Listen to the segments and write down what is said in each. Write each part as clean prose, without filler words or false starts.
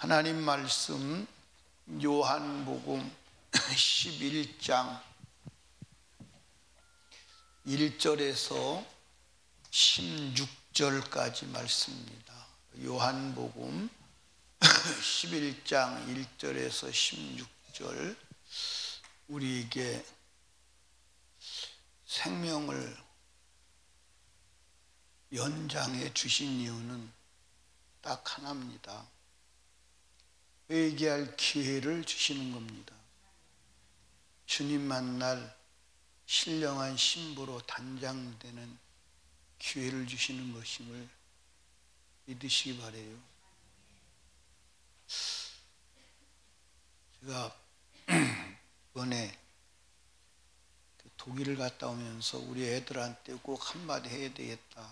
하나님 말씀 요한복음 11장 1절에서 16절까지 말씀입니다. 요한복음 11장 1절에서 16절, 우리에게 생명을 연장해 주신 이유는 딱 하나입니다. 회개할 기회를 주시는 겁니다. 주님 만날 신령한 신부로 단장되는 기회를 주시는 것임을 믿으시기 바라요. 제가 이번에 독일을 갔다 오면서 우리 애들한테 꼭 한마디 해야 되겠다.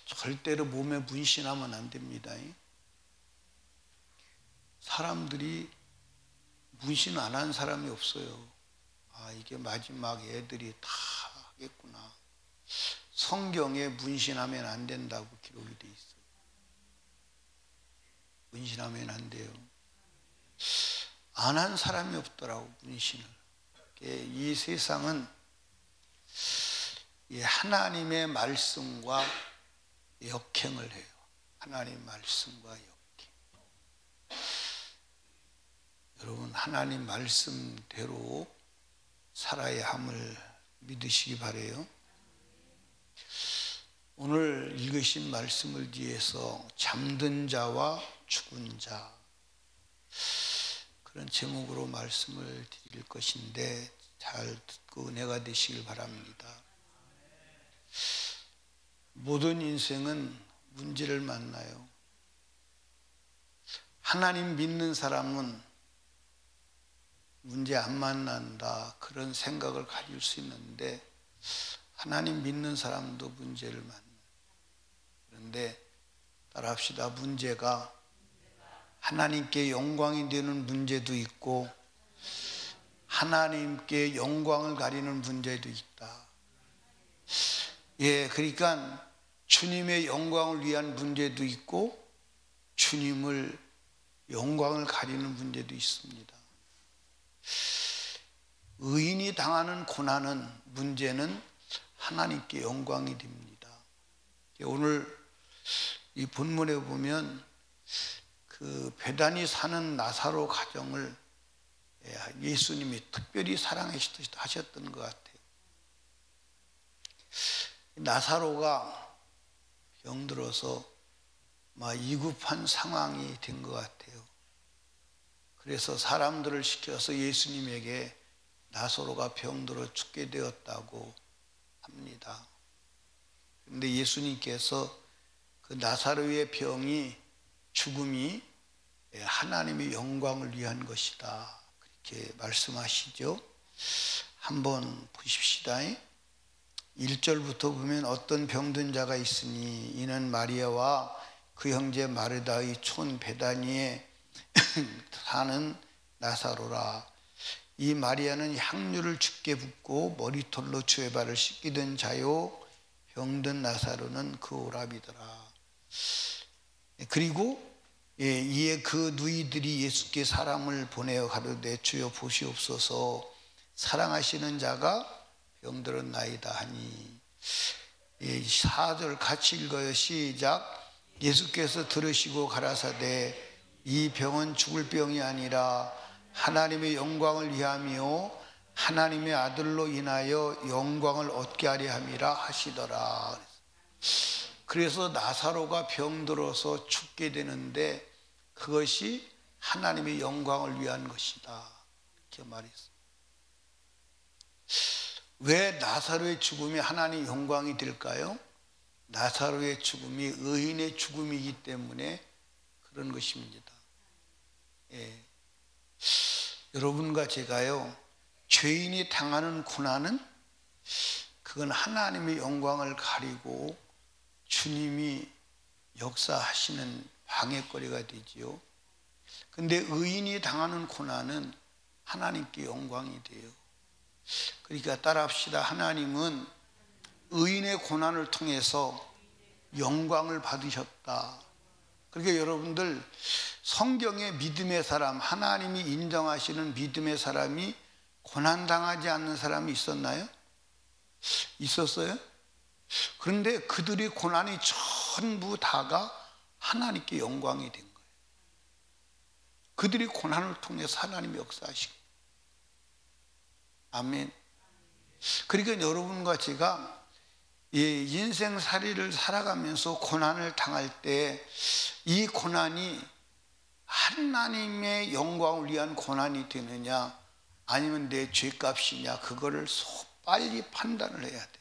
절대로 몸에 문신하면 안 됩니다. 사람들이 문신 안 한 사람이 없어요. 아, 이게 마지막 애들이 다 하겠구나. 성경에 문신하면 안 된다고 기록이 돼 있어요. 문신하면 안 돼요. 안 한 사람이 없더라고, 문신을. 이 세상은 하나님의 말씀과 역행을 해요. 하나님의 말씀과 역행. 여러분, 하나님 말씀대로 살아야 함을 믿으시기 바라요. 오늘 읽으신 말씀을 위해서 잠든 자와 죽은 자, 그런 제목으로 말씀을 드릴 것인데 잘 듣고 은혜가 되시길 바랍니다. 모든 인생은 문제를 만나요. 하나님 믿는 사람은 문제 안 만난다, 그런 생각을 가질 수 있는데, 하나님 믿는 사람도 문제를 만나요. 그런데 따라합시다. 문제가 하나님께 영광이 되는 문제도 있고 하나님께 영광을 가리는 문제도 있다. 그러니까 주님의 영광을 위한 문제도 있고 주님을 영광을 가리는 문제도 있습니다. 의인이 당하는 고난은, 문제는 하나님께 영광이 됩니다. 오늘 이 본문에 보면 그 베다니 사는 나사로 가정을 예수님이 특별히 사랑하셨던 것 같아요. 나사로가 병들어서 위급한 상황이 된 것 같아요. 그래서 사람들을 시켜서 예수님에게 나사로가 병들어 죽게 되었다고 합니다. 그런데 예수님께서 그 나사로의 병이, 죽음이 하나님의 영광을 위한 것이다, 그렇게 말씀하시죠. 한번 보십시다. 1절부터 보면 어떤 병든 자가 있으니 이는 마리아와 그 형제 마르다의 촌 베다니에 사는 나사로라. 이 마리아는 향유를 죽게 붓고 머리털로 주의 발을 씻기던 자요, 병든 나사로는 그 오라비더라. 그리고 이에 그 누이들이 예수께 사람을 보내어 가로되 주여 보시옵소서, 사랑하시는 자가 병들었나이다 하니. 4절 같이 읽어요. 시작. 예수께서 들으시고 가라사대 이 병은 죽을 병이 아니라 하나님의 영광을 위함이요 하나님의 아들로 인하여 영광을 얻게 하려 함이라 하시더라. 그래서 나사로가 병들어서 죽게 되는데 그것이 하나님의 영광을 위한 것이다, 이렇게 말했어요. 왜 나사로의 죽음이 하나님의 영광이 될까요? 나사로의 죽음이 의인의 죽음이기 때문에 그런 것입니다. 여러분과 제가요, 죄인이 당하는 고난은 그건 하나님의 영광을 가리고 주님이 역사하시는 방해거리가 되지요. 근데 의인이 당하는 고난은 하나님께 영광이 돼요. 그러니까 따라합시다. 하나님은 의인의 고난을 통해서 영광을 받으셨다. 그러니까 여러분들 성경의 믿음의 사람, 하나님이 인정하시는 믿음의 사람이 고난당하지 않는 사람이 있었나요? 있었어요? 그런데 그들의 고난이 전부 다가 하나님께 영광이 된 거예요. 그들이 고난을 통해서 하나님이 역사하시고. 아멘. 그러니까 여러분과 제가 인생살이를 살아가면서 고난을 당할 때 이 고난이 하나님의 영광을 위한 고난이 되느냐 아니면 내 죄값이냐, 그거를 빨리 판단을 해야 돼.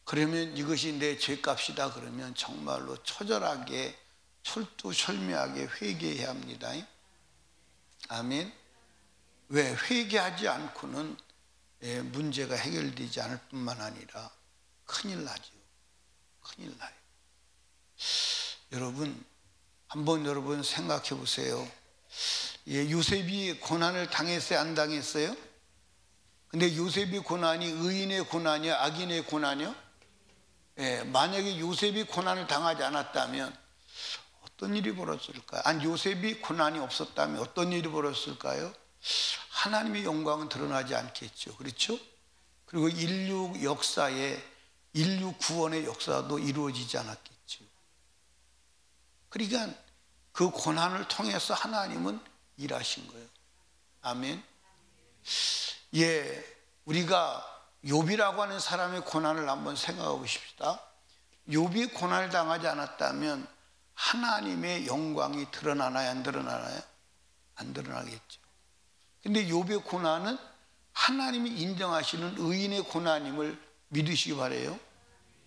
그러면 이것이 내 죄값이다 그러면 정말로 처절하게 철두철미하게 회개해야 합니다. 아멘. 왜? 회개하지 않고는 문제가 해결되지 않을 뿐만 아니라 큰일 나죠. 큰일 나요. 여러분, 한번 여러분 생각해 보세요. 요셉이 고난을 당했어요? 안 당했어요? 근데 요셉의 고난이 의인의 고난이야? 악인의 고난이요? 만약에 요셉이 고난을 당하지 않았다면 어떤 일이 벌어졌을까요? 아니, 요셉이 고난이 없었다면 어떤 일이 벌어졌을까요? 하나님의 영광은 드러나지 않겠죠. 그렇죠? 그리고 인류 역사에 인류 구원의 역사도 이루어지지 않았겠죠. 그러니까 그 고난을 통해서 하나님은 일하신 거예요. 아멘. 우리가 욥이라고 하는 사람의 고난을 한번 생각해 보십시다. 욥이 고난을 당하지 않았다면 하나님의 영광이 드러나나요? 안 드러나나요? 안 드러나겠죠. 근데 욥의 고난은 하나님이 인정하시는 의인의 고난임을 믿으시기 바라요.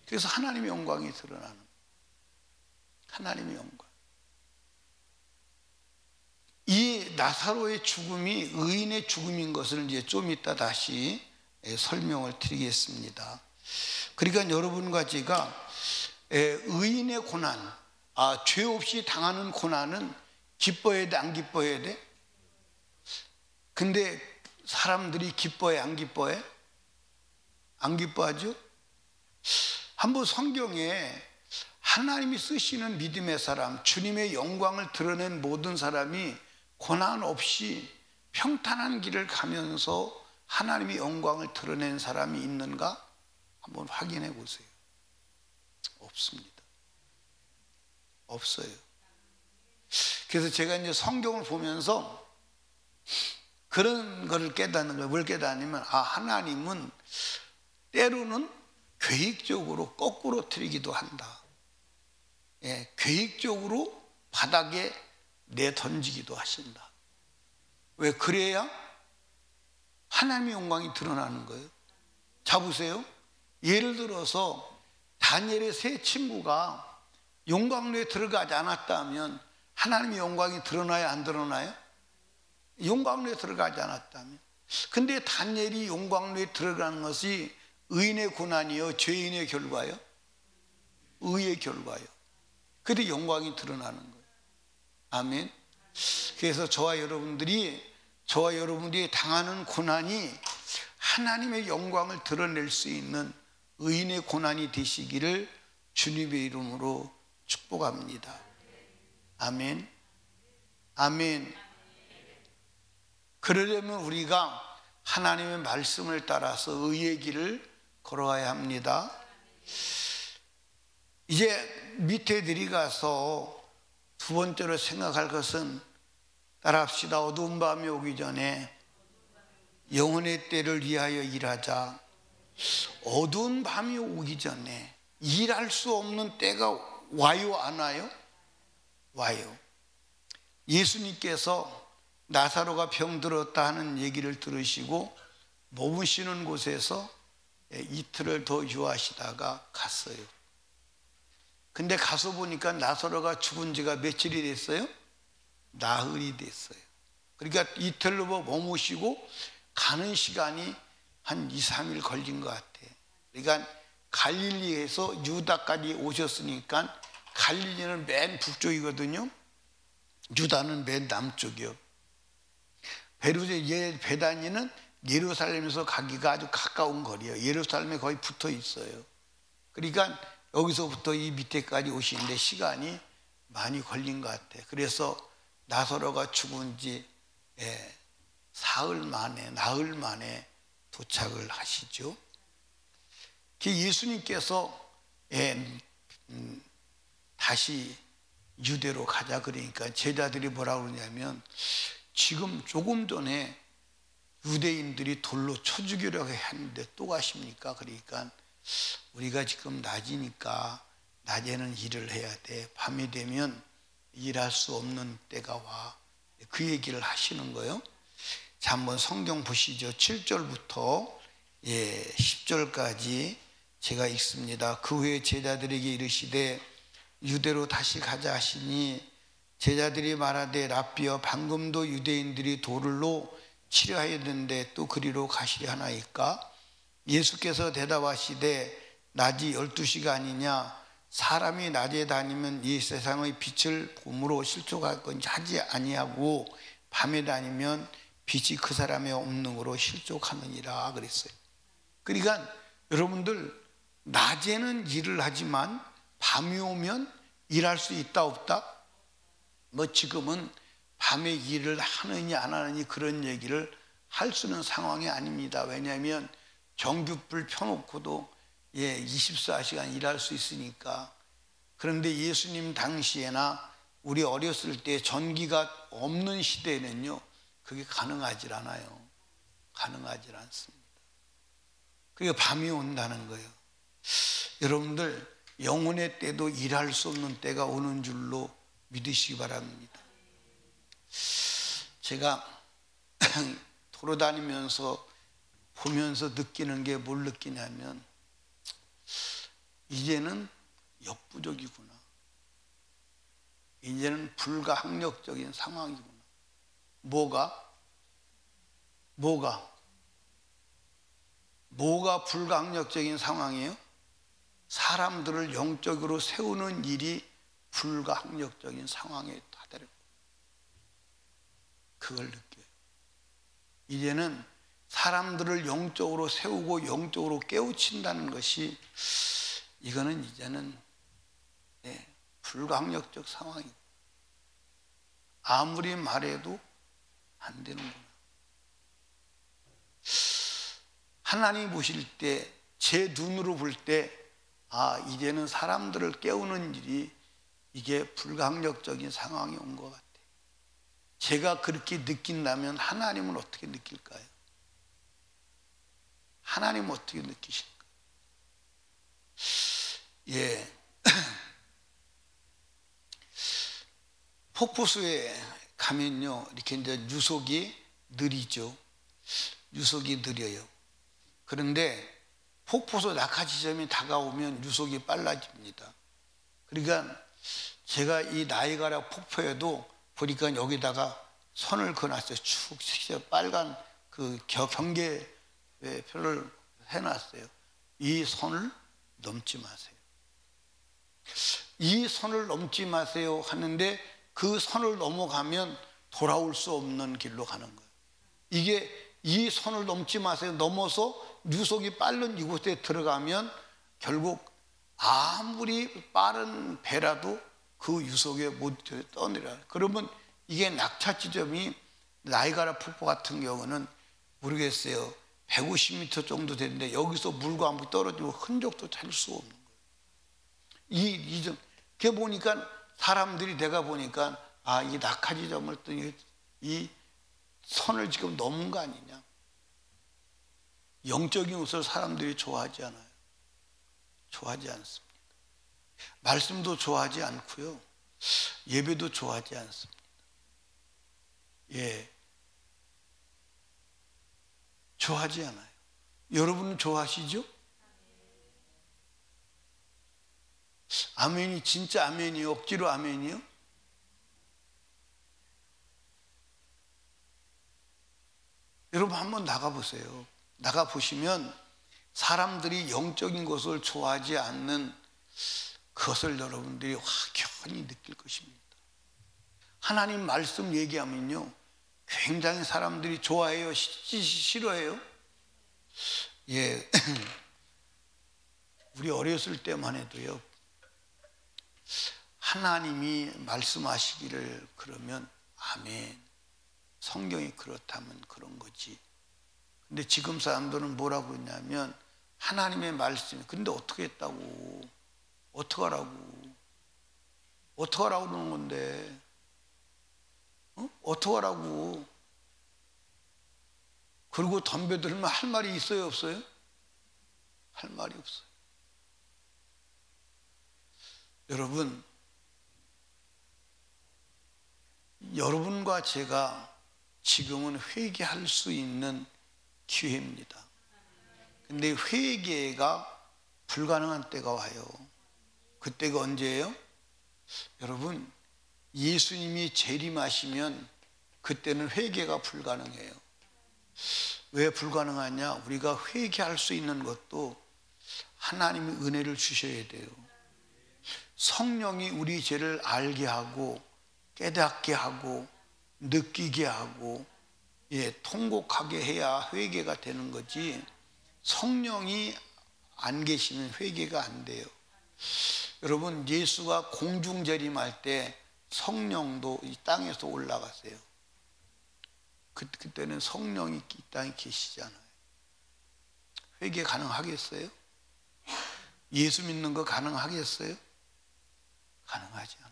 그래서 하나님의 영광이 드러나는 거예요. 하나님의 영광. 이 나사로의 죽음이 의인의 죽음인 것을 이제 좀 이따 다시 설명을 드리겠습니다. 그러니까 여러분과 제가 의인의 고난, 죄 없이 당하는 고난은 기뻐해야 돼, 안 기뻐해야 돼? 근데 사람들이 기뻐해, 안 기뻐해? 안 기뻐하죠? 한번 성경에 하나님이 쓰시는 믿음의 사람, 주님의 영광을 드러낸 모든 사람이 고난 없이 평탄한 길을 가면서 하나님의 영광을 드러낸 사람이 있는가? 한번 확인해 보세요. 없습니다. 없어요. 그래서 제가 이제 성경을 보면서 그런 거를 깨닫는 거예요. 뭘 깨닫냐면, 하나님은 때로는 계획적으로 거꾸로 틀리기도 한다. 계획적으로 바닥에 내던지기도 하신다. 왜? 그래야 하나님의 영광이 드러나는 거예요. 자 보세요. 예를 들어서 다니엘의 세 친구가 용광로에 들어가지 않았다면 하나님의 영광이 드러나요? 안 드러나요? 용광로에 들어가지 않았다면. 근데 다니엘이 용광로에 들어가는 것이 의인의 고난이요, 죄인의 결과요? 의의 결과요. 그때 영광이 드러나는 거예요. 아멘. 그래서 저와 여러분들이 당하는 고난이 하나님의 영광을 드러낼 수 있는 의인의 고난이 되시기를 주님의 이름으로 축복합니다. 아멘. 아멘. 그러려면 우리가 하나님의 말씀을 따라서 의의 길을 걸어가야 합니다. 이제 밑에 내려가서 두 번째로 생각할 것은, 따라합시다. 어두운 밤이 오기 전에 영혼의 때를 위하여 일하자. 어두운 밤이 오기 전에 일할 수 없는 때가 와요, 안 와요? 와요. 예수님께서 나사로가 병들었다 하는 얘기를 들으시고 머무시는 곳에서 이틀을 더 유하시다가 갔어요. 근데 가서 보니까 나사로가 죽은 지가 며칠이 됐어요? 나흘이 됐어요. 그러니까 이틀로 머무시고 가는 시간이 한 2, 3일 걸린 것 같아요. 그러니까 갈릴리에서 유다까지 오셨으니까, 갈릴리는 맨 북쪽이거든요. 유다는 맨 남쪽이요. 베다니는 예루살렘에서 가기가 아주 가까운 거리예요. 예루살렘에 거의 붙어 있어요. 그러니까 여기서부터 이 밑에까지 오시는데 시간이 많이 걸린 것 같아. 그래서 나사로가 죽은 지 나흘 만에 도착을 하시죠. 예수님께서 다시 유대로 가자 그러니까 제자들이 뭐라고 그러냐면, 지금 조금 전에 유대인들이 돌로 쳐 죽이려고 했는데 또 가십니까? 그러니까 우리가 지금 낮이니까 낮에는 일을 해야 돼. 밤이 되면 일할 수 없는 때가 와. 그 얘기를 하시는 거예요. 자, 한번 성경 보시죠. 7절부터 10절까지 제가 읽습니다. 그 후에 제자들에게 이르시되 유대로 다시 가자 하시니 제자들이 말하되 랍비여, 방금도 유대인들이 돌로 치려 하였는데 또 그리로 가시려 하나이까? 예수께서 대답하시되 낮이 12시가 아니냐? 사람이 낮에 다니면 이 세상의 빛을 봄으로 실족할 건지 하지 아니하고 밤에 다니면 빛이 그 사람의 없능으로 실족하느니라 그랬어요. 그러니까 여러분들, 낮에는 일을 하지만 밤이 오면 일할 수 있다 없다? 뭐 지금은 밤에 일을 하느니 안 하느니 그런 얘기를 할 수 있는 상황이 아닙니다. 왜냐하면 전기불 펴놓고도 24시간 일할 수 있으니까. 그런데 예수님 당시에나 우리 어렸을 때 전기가 없는 시대에는요, 그게 가능하지 않아요. 가능하지 않습니다. 그게 밤이 온다는 거예요. 여러분들, 영혼의 때도 일할 수 없는 때가 오는 줄로 믿으시기 바랍니다. 제가 돌아다니면서 보면서 느끼는 게 뭘 느끼냐면, 이제는 역부족이구나. 이제는 불가항력적인 상황이구나. 뭐가 불가항력적인 상황이에요? 사람들을 영적으로 세우는 일이 불가항력적인 상황에 다다르고, 그걸 느껴요. 이제는 사람들을 영적으로 세우고 영적으로 깨우친다는 것이, 이거는 이제는 불가항력적 상황이고, 아무리 말해도 안 되는구나. 하나님 보실 때, 제 눈으로 볼 때, 이제는 사람들을 깨우는 일이 이게 불가항력적인 상황이 온 것 같아요. 제가 그렇게 느낀다면 하나님은 어떻게 느낄까요? 하나님은 어떻게 느끼실까요? 폭포수에 가면요, 이렇게 이제 유속이 느리죠. 유속이 느려요. 그런데 폭포수 낙하 지점이 다가오면 유속이 빨라집니다. 그러니까 제가 이 나이가라 폭포에도 보니까 여기다가 선을 그어놨어요. 축 빨간 그 경계표를 해놨어요. 이 선을 넘지 마세요. 이 선을 넘지 마세요 하는데, 그 선을 넘어가면 돌아올 수 없는 길로 가는 거예요. 이게 이 선을 넘지 마세요. 넘어서 유속이 빠른 이곳에 들어가면 결국 아무리 빠른 배라도 그 유속에 못 떠내려요. 그러면 이게 낙차 지점이 나이가라 폭포 같은 경우는 모르겠어요. 150m 정도 되는데 여기서 물과 한번 떨어지면 흔적도 찾을 수 없는 거예요. 이 점, 그게 보니까 사람들이, 내가 보니까 이 낙하 지점을 뜨니 이 선을 지금 넘은 거 아니냐. 영적인 것을 사람들이 좋아하지 않아요. 좋아하지 않습니다. 말씀도 좋아하지 않고요, 예배도 좋아하지 않습니다. 좋아하지 않아요. 여러분은 좋아하시죠? 아멘이 진짜 아멘이요? 억지로 아멘이요? 여러분 한번 나가보세요. 나가보시면 사람들이 영적인 것을 좋아하지 않는 그것을 여러분들이 확연히 느낄 것입니다. 하나님 말씀 얘기하면요, 굉장히 사람들이 좋아해요? 싫어해요? 우리 어렸을 때만 해도요, 하나님이 말씀하시기를 그러면 아멘. 성경이 그렇다면 그런 거지. 근데 지금 사람들은 뭐라고 했냐면 하나님의 말씀이 근데 어떻게 했다고, 어떡하라고 그러는 건데, 어떡하라고. 그리고 덤벼들면 할 말이 있어요, 없어요? 할 말이 없어요. 여러분, 여러분과 제가 지금은 회개할 수 있는 기회입니다. 근데 회개가 불가능한 때가 와요. 그때가 언제예요? 여러분, 예수님이 재림하시면 그때는 회개가 불가능해요. 왜 불가능하냐? 우리가 회개할 수 있는 것도 하나님의 은혜를 주셔야 돼요. 성령이 우리 죄를 알게 하고 깨닫게 하고 느끼게 하고 통곡하게 해야 회개가 되는 거지, 성령이 안 계시면 회개가 안 돼요. 여러분, 예수가 공중재림할 때 성령도 이 땅에서 올라갔어요. 그때는 성령이 이 땅에 계시잖아요. 회개 가능하겠어요? 예수 믿는 거 가능하겠어요? 가능하지 않아요.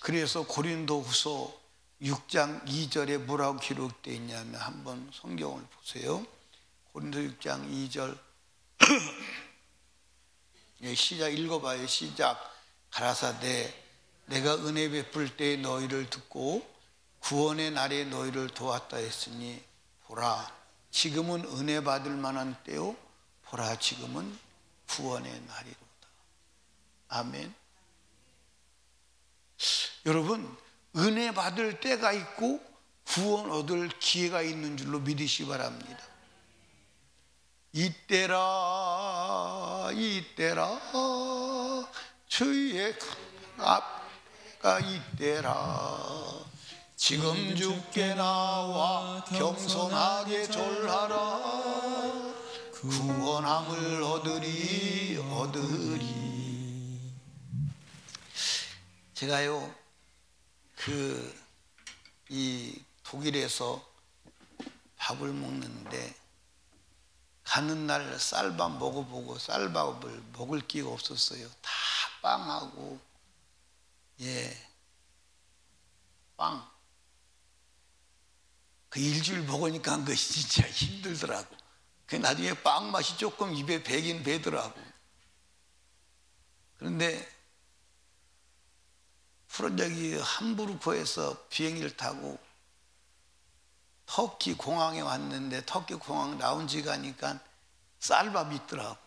그래서 고린도후서 6장 2절에 뭐라고 기록되어 있냐면 한번 성경을 보세요. 고린도 6장 2절 시작 읽어봐요. 시작. 가라사대 내가 은혜 베풀 때 너희를 듣고 구원의 날에 너희를 도왔다 했으니 보라 지금은 은혜 받을 만한 때요 보라 지금은 구원의 날이로다. 아멘. 여러분, 은혜 받을 때가 있고 구원 얻을 기회가 있는 줄로 믿으시기 바랍니다. 이때라 주의 앞가 이때라 지금 주께 나와 겸손하게 절하라 구원함을 얻으리. 제가요 이 독일에서 밥을 먹는데 가는 날 쌀밥 먹어보고 쌀밥을 먹을 기회가 없었어요. 다 빵하고 빵. 그 일주일 먹으니까 그것이 진짜 힘들더라고. 그 나중에 빵 맛이 조금 입에 배긴 배더라고. 그런데 저기 함부르크에서 비행기를 타고 터키 공항에 왔는데 터키 공항 라운지 가니까 쌀밥이 있더라고.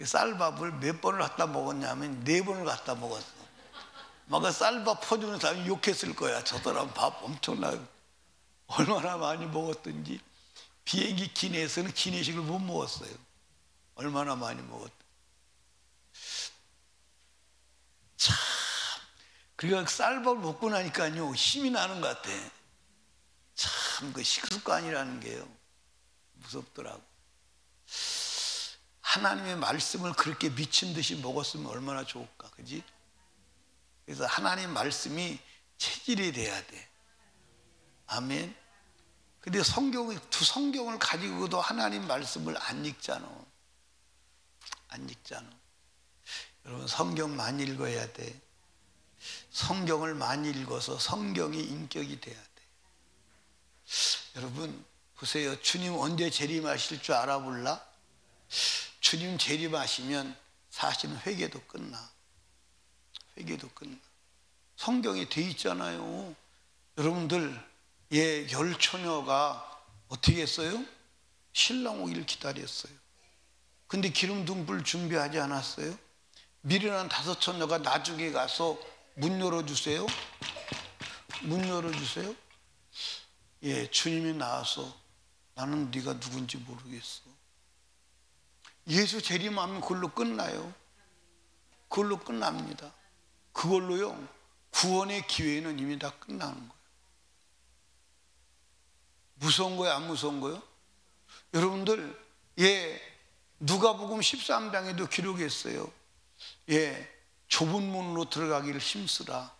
쌀밥을 몇 번을 갖다 먹었냐면 4번을 갖다 먹었어. 막 쌀밥 퍼주는 사람이 욕했을 거야. 저 사람 밥 엄청나고 얼마나 많이 먹었던지. 비행기 기내에서는 기내식을 못 먹었어요. 얼마나 많이 먹었다. 참, 그러니까 쌀밥을 먹고 나니까요 힘이 나는 것 같아. 참, 그 식습관이라는 게요 무섭더라고. 하나님의 말씀을 그렇게 미친 듯이 먹었으면 얼마나 좋을까, 그지? 그래서 하나님 말씀이 체질이 돼야 돼. 아멘. 근데 두 성경을 가지고도 하나님 말씀을 안 읽잖아. 여러분, 성경 많이 읽어야 돼. 성경을 많이 읽어서 성경이 인격이 돼야 돼. 여러분 보세요. 주님 언제 재림하실 줄 알아볼라? 주님 재림하시면 사실은 회개도 끝나. 성경에 돼 있잖아요. 여러분들 열처녀가 어떻게 했어요? 신랑 오기를 기다렸어요. 근데 기름 등불 준비하지 않았어요? 미련한 5처녀가 나중에 가서 문 열어주세요. 주님이 나와서 나는 네가 누군지 모르겠어. 예수 재림하면 그걸로 끝나요. 그걸로 끝납니다. 그걸로요 구원의 기회는 이미 다 끝나는 거예요. 무서운 거예요, 안 무서운 거예요? 여러분들 누가복음 13장에도 기록했어요. 좁은 문으로 들어가기를 힘쓰라.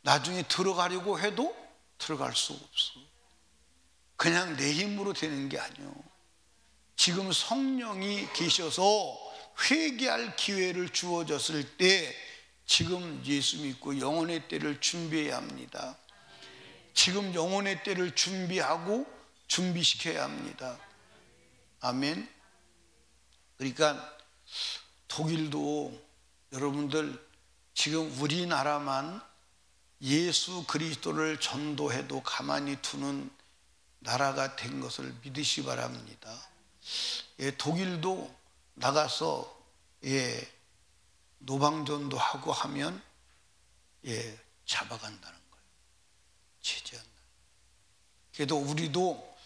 나중에 들어가려고 해도 들어갈 수 없어. 그냥 내 힘으로 되는 게 아니요. 지금 성령이 계셔서 회개할 기회를 주어졌을 때 지금 예수 믿고 영혼의 때를 준비해야 합니다. 지금 영혼의 때를 준비하고 준비시켜야 합니다. 아멘. 그러니까 독일도 여러분들 지금 우리나라만 예수 그리스도를 전도해도 가만히 두는 나라가 된 것을 믿으시 바랍니다. 독일도 나가서 노방전도 하고 하면 잡아간다는 거예요. 제재한다. 그래도 우리도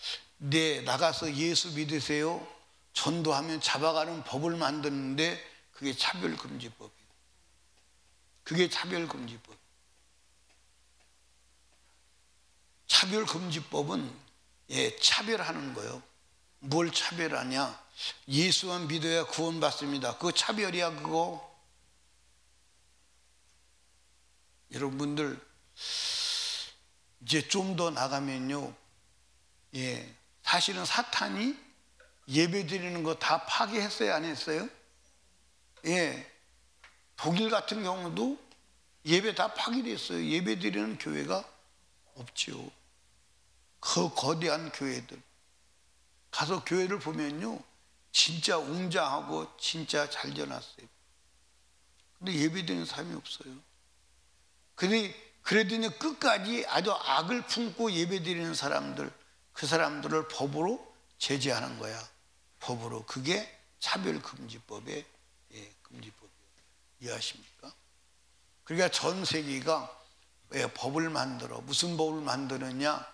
나가서 예수 믿으세요 전도하면 잡아가는 법을 만드는데 그게 차별금지법이에요. 그게 차별금지법. 차별금지법은 차별하는 거예요. 뭘 차별하냐? 예수만 믿어야 구원받습니다. 그거 차별이야 그거. 여러분들 이제 좀 더 나가면요, 사실은 사탄이 예배 드리는 거 다 파괴했어요, 안 했어요? 독일 같은 경우도 예배 다 파괴됐어요. 예배 드리는 교회가 없지요. 그 거대한 교회들 가서 교회를 보면요, 진짜 웅장하고 진짜 잘 지어놨어요. 근데 예배 드리는 사람이 없어요. 그래도 이제 끝까지 아주 악을 품고 예배 드리는 사람들, 그 사람들을 법으로 제재하는 거야. 법으로. 그게 차별금지법의 금지법이에요. 이해하십니까? 그러니까 전 세계가 왜 법을 만들어? 무슨 법을 만드느냐?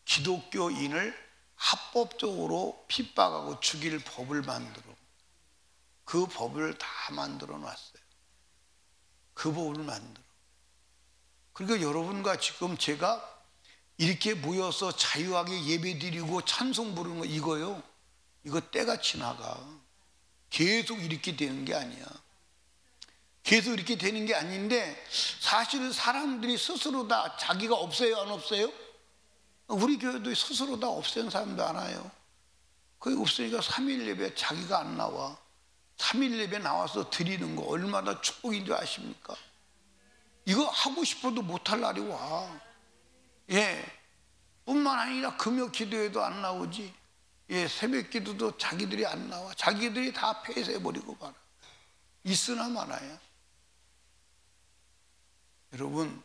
기독교인을 합법적으로 핍박하고 죽일 법을 만들어. 그 법을 다 만들어 놨어요. 그 법을 만들어. 그러니까 여러분과 지금 제가 이렇게 모여서 자유하게 예배 드리고 찬송 부르는 거 이거요. 이거 때가 지나가. 계속 이렇게 되는 게 아니야. 계속 이렇게 되는 게 아닌데 사실은 사람들이 스스로 다 자기가 없어요, 안 없어요? 우리 교회도 스스로 다 없애는 사람도 많아요. 그게 없으니까 3일 예배 자기가 안 나와. 3일 예배 나와서 드리는 거 얼마나 축복인 줄 아십니까? 이거 하고 싶어도 못할 날이 와. 뿐만 아니라 금요 기도에도 안 나오지. 새벽 기도도 자기들이 안 나와. 자기들이 다 폐쇄해버리고 말아. 있으나 마나야. 여러분,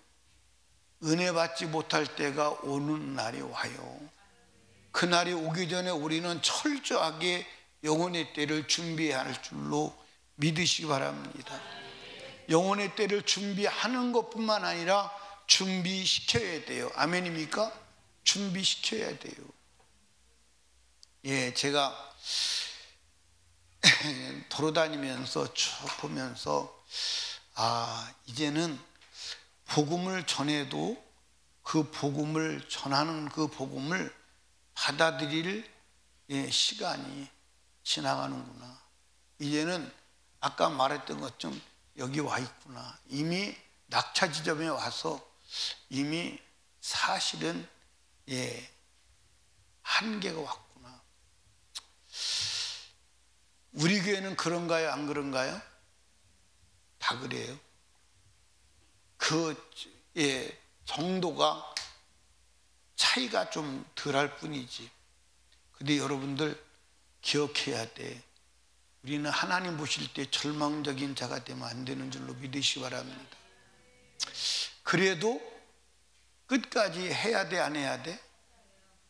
은혜 받지 못할 때가 오는 날이 와요. 그 날이 오기 전에 우리는 철저하게 영혼의 때를 준비해야 할 줄로 믿으시기 바랍니다. 영혼의 때를 준비하는 것뿐만 아니라 준비시켜야 돼요. 아멘입니까? 준비시켜야 돼요. 제가 돌아다니면서 쭉 보면서 이제는 복음을 전해도 그 복음을 전하는 그 복음을 받아들일 시간이 지나가는구나. 이제는 아까 말했던 것좀 여기 와 있구나. 이미 낙차 지점에 와서 이미 사실은 한계가 왔구나. 우리 교회는 그런가요? 안 그런가요? 다 그래요. 정도가 차이가 좀 덜할 뿐이지. 근데 여러분들 기억해야 돼. 우리는 하나님 보실 때 절망적인 자가 되면 안 되는 줄로 믿으시기 바랍니다. 그래도 끝까지 해야 돼, 안 해야 돼?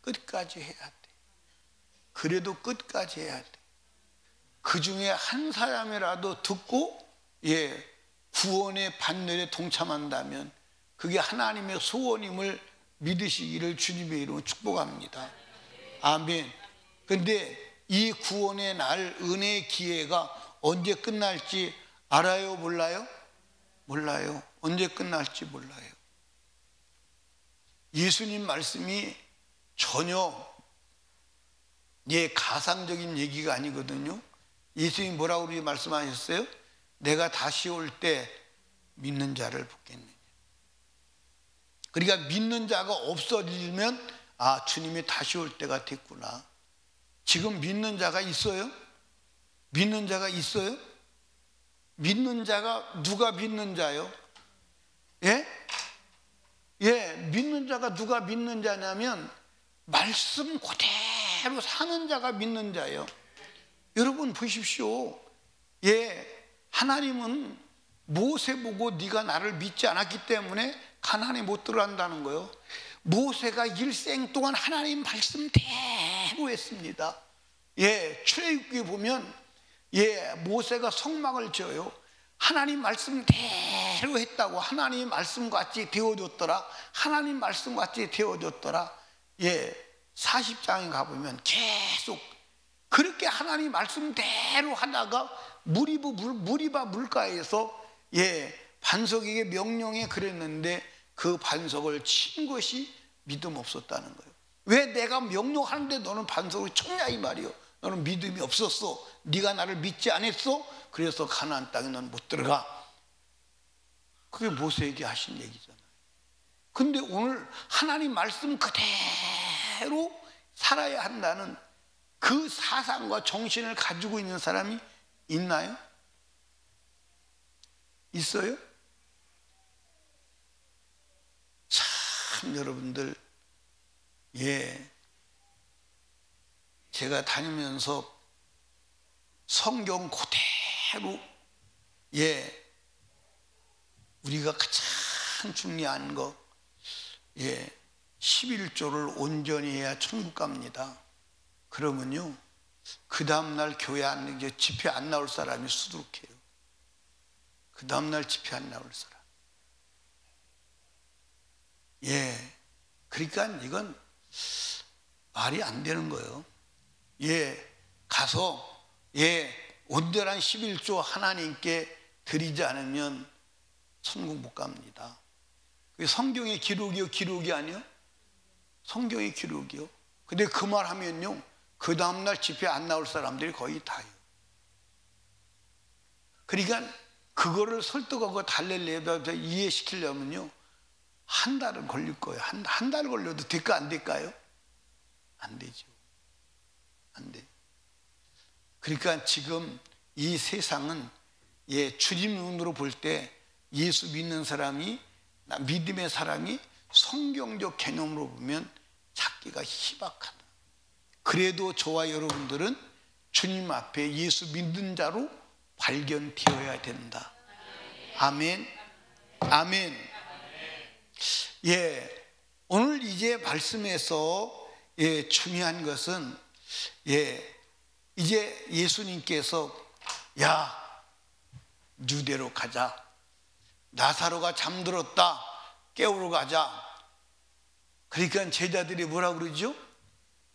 끝까지 해야 돼. 그래도 끝까지 해야 돼. 그 중에 한 사람이라도 듣고 구원의 반열에 동참한다면 그게 하나님의 소원임을 믿으시기를 주님의 이름으로 축복합니다. 아멘. 근데 이 구원의 날, 은혜의 기회가 언제 끝날지 알아요? 몰라요? 몰라요. 언제 끝날지 몰라요. 예수님 말씀이 전혀 가상적인 얘기가 아니거든요. 예수님이 뭐라고 말씀하셨어요? 내가 다시 올 때 믿는 자를 붙겠느냐. 그러니까 믿는 자가 없어지면 아, 주님이 다시 올 때가 됐구나. 지금 믿는 자가 있어요? 믿는 자가 있어요? 믿는 자가 누가 믿는 자요? 예? 예, 믿는 자가 누가 믿는 자냐면 말씀 그대로 사는 자가 믿는 자예요. 여러분 보십시오. 예, 하나님은 모세 보고 네가 나를 믿지 않았기 때문에 가나안에 못 들어간다는 거예요. 모세가 일생 동안 하나님 말씀대로 했습니다. 예, 출애굽기에 보면 예, 모세가 성막을 지어요. 하나님 말씀대로 했다고. 하나님 말씀같이 되어졌더라. 하나님 말씀같이 되어졌더라. 예, 40장에 가보면 계속 그렇게 하나님 말씀대로 하다가 무리바 물가에서 예, 반석에게 명령해 그랬는데 그 반석을 친 것이 믿음 없었다는 거예요. 왜 내가 명령하는데 너는 반석을 쳤냐 이 말이요. 너는 믿음이 없었어. 네가 나를 믿지 않았어. 그래서 가나안 땅에 너는 못 들어가. 그게 모세에게 하신 얘기잖아요. 근데 오늘 하나님 말씀 그대로 살아야 한다는 그 사상과 정신을 가지고 있는 사람이 있나요? 있어요? 참 여러분들, 예, 제가 다니면서 성경 그대로 예, 우리가 가장 중요한 거 예, 11조를 온전히 해야 천국 갑니다. 그러면요 그 다음날 교회 안, 이제 집회 안 나올 사람이 수두룩해요. 그 다음날 집회 안 나올 사람. 예, 그러니까 이건 말이 안 되는 거예요. 예, 가서 예, 온전한 11조 하나님께 드리지 않으면 천국 못 갑니다. 그게 성경의 기록이요, 기록이 아니요? 성경의 기록이요. 근데 그 말 하면요 그 다음날 집회 안 나올 사람들이 거의 다요. 그러니까 그거를 설득하고 달래려면 이해시키려면요 한 달은 걸릴 거예요. 한 달 걸려도 될까 안 될까요? 안 되죠. 안 돼. 그러니까 지금 이 세상은 예, 주님 눈으로 볼 때 예수 믿는 사람이, 믿음의 사람이 성경적 개념으로 보면 찾기가 희박하다. 그래도 저와 여러분들은 주님 앞에 예수 믿는 자로 발견되어야 된다. 아멘. 아멘. 예, 오늘 이제 말씀에서 예, 중요한 것은 예, 이제 예수님께서 야, 유대로 가자. 나사로가 잠들었다. 깨우러 가자. 그러니까 제자들이 뭐라 그러죠?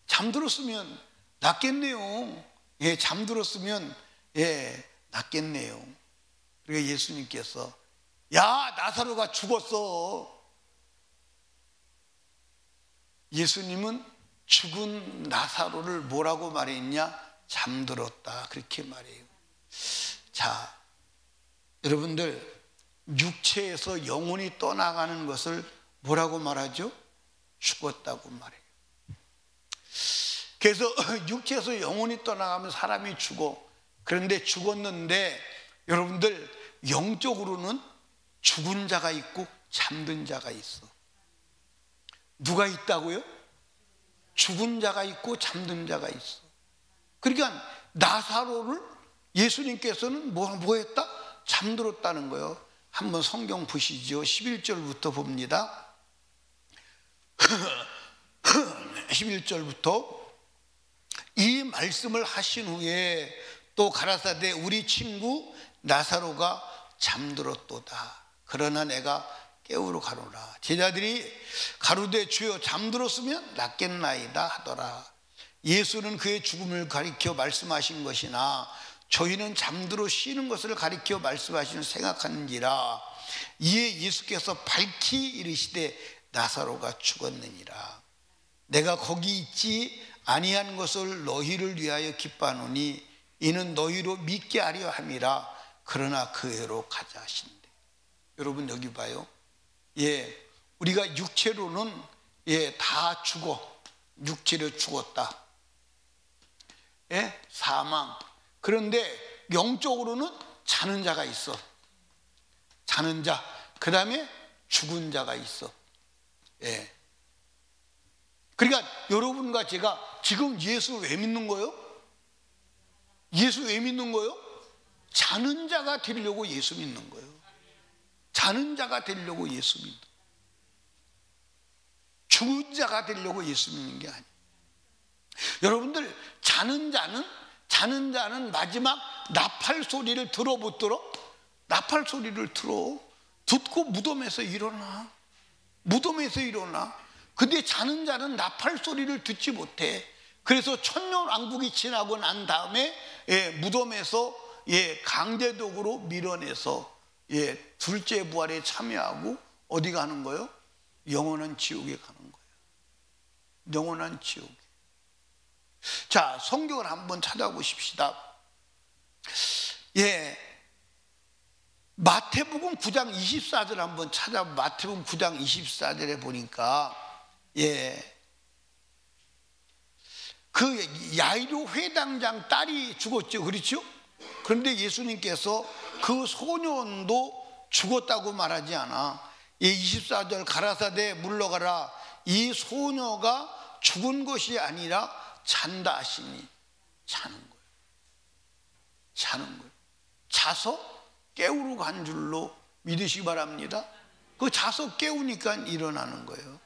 잠들었으면 낫겠네요. 예, 잠들었으면 예, 낫겠네요. 그러니까 예수님께서 야, 나사로가 죽었어. 예수님은 죽은 나사로를 뭐라고 말했냐? 잠들었다. 그렇게 말해요. 자, 여러분들 육체에서 영혼이 떠나가는 것을 뭐라고 말하죠? 죽었다고 말해요. 그래서 육체에서 영혼이 떠나가면 사람이 죽어. 그런데 죽었는데 여러분들 영적으로는 죽은 자가 있고 잠든 자가 있어. 누가 있다고요? 죽은 자가 있고 잠든 자가 있어. 그러니까 나사로를 예수님께서는 뭐 했다? 잠들었다는 거예요. 한번 성경 보시죠. 11절부터 봅니다. 11절부터 이 말씀을 하신 후에 또 가라사대 우리 친구 나사로가 잠들었도다. 그러나 내가 깨우러 가노라. 제자들이 가로되 주여 잠들었으면 낫겠나이다 하더라. 예수는 그의 죽음을 가리켜 말씀하신 것이나 저희는 잠들어 쉬는 것을 가리켜 말씀하시는 생각하는지라. 이에 예수께서 밝히 이르시되 나사로가 죽었느니라. 내가 거기 있지 아니한 것을 너희를 위하여 기뻐하노니 이는 너희로 믿게 하려 함이라. 그러나 그 해로 가자 하신대. 여러분 여기 봐요. 우리가 육체로는 다 죽어. 육체로 죽었다. 사망. 그런데 영적으로는 자는 자가 있어. 자는 자. 그 다음에 죽은 자가 있어. 그러니까 여러분과 제가 지금 예수 왜 믿는 거예요? 예수 왜 믿는 거예요? 자는 자가 되려고 예수 믿는 거예요. 자는 자가 되려고 예수 믿는 거예요. 죽은 자가 되려고 예수 믿는 게 아니에요. 여러분들 자는 자는 마지막 나팔 소리를 들어 못 들어? 나팔 소리를 들어. 듣고 무덤에서 일어나. 무덤에서 일어나. 근데 자는 자는 나팔 소리를 듣지 못해. 그래서 천년왕국이 지나고 난 다음에 무덤에서 강제적으로 밀어내서 둘째 부활에 참여하고 어디 가는 거예요? 영원한 지옥에 가는 거예요. 영원한 지옥에. 자, 성경을 한번 찾아보십시다. 마태복음 9장 24절 한번 마태복음 9장 24절에 보니까 그 야이로 회당장 딸이 죽었죠. 그렇죠? 그런데 예수님께서 그 소년도 죽었다고 말하지 않아. 24절 가라사대 물러가라. 이 소녀가 죽은 것이 아니라 잔다 하시니. 자는 거예요. 자는 거예요. 자서 깨우러 간 줄로 믿으시기 바랍니다. 그 자서 깨우니까 일어나는 거예요.